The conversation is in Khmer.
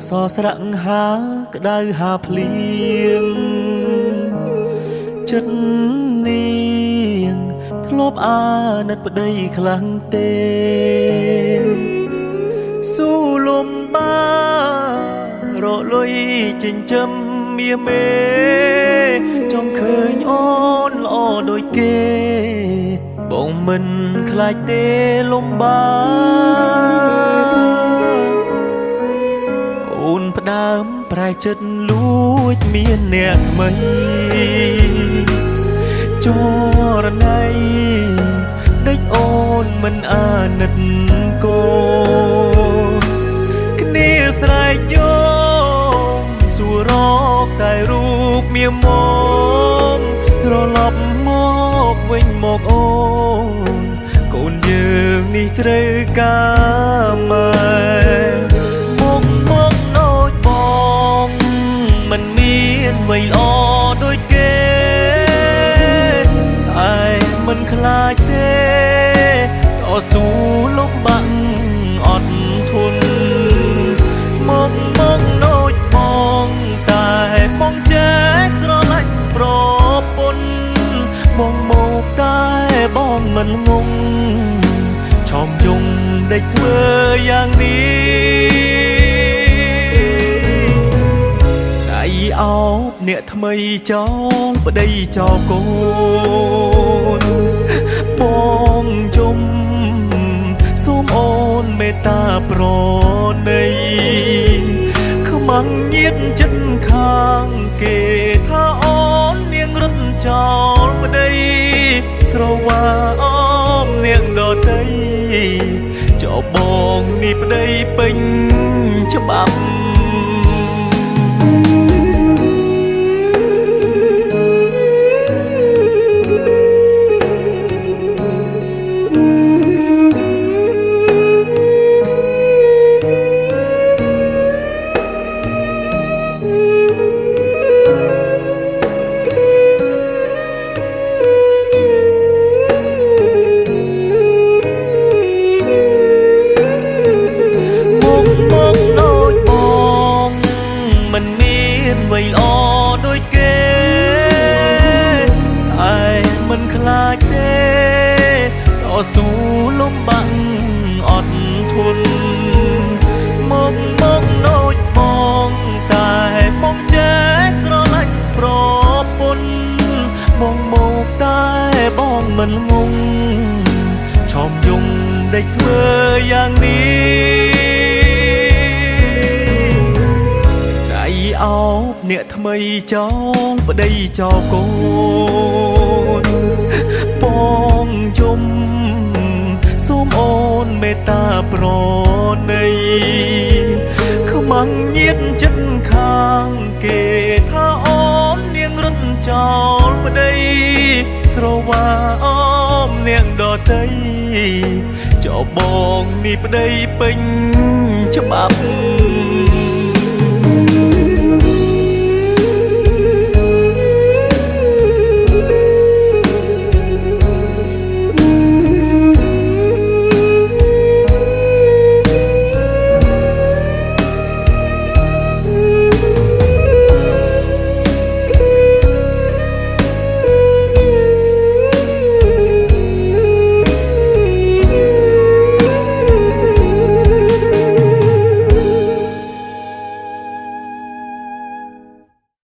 សស្រៈហាក្តៅហាភ្លៀងចិត្តនាងធ្លាប់អាណិតប្តីខ្លាំងទេស៊ូលំបារលុយចិញ្ចឹមមាមេចង់ឃើញអូនល្អដូចគេបងមិនខ្លាចទេលំបាអូនផ្ដើមប្រែចិត្តលួចមានអ្នកថ្មីចរណៃដេកអូនមិនអាណិតគោគ្នាស្រែកយោមសួររកតែរូបមាមមត្រឡប់មកវិញមកអូនកូនយើងនេះត្រូវការម៉ែមកដូចបងមិនមានអ្វីល្អដូចគេតែមិនខ្លាចទេតស៊ូលំបាក់អត់ធន់មកដូចបងតែបងចេះស្រឡាញ់ប្រពន្ធបងមកតែបងមិនងងឆោមយំដេកធ្វើយ៉ាងនេះដៃអោបអ្នកថ្មីចោលប្តីចោលកូនបងជុំសូមអូនមេត្តាប្រណីខ្មាំងញៀតចិត្តខាងគេថាអូននាងរត់ចោលប្តីស្រវាអមនាងដតីចោលបងនេះប្តីពេញច្បាប់អ្វីល្អដូចគេតែមិនខ្លាចទេតស៊ូលំបាក់អត់ធន់មកដូចបងតែបងចេះស្រឡាញ់ប្រពន្ធបងមកតែបងមិនងងឆោមយំដេកធ្វើយ៉ាងនេះអោបអ្នកថ្មីចោលប្តីចោលកូនបងជុំសូមអូនមេត្តាប្រណីខ្មាំងញៀតចិត្តខាងគេថាអូននាងរត់ចោលប្តីស្រវាអមនាងដតីចោលបងនេះប្តីពេញច្បាប់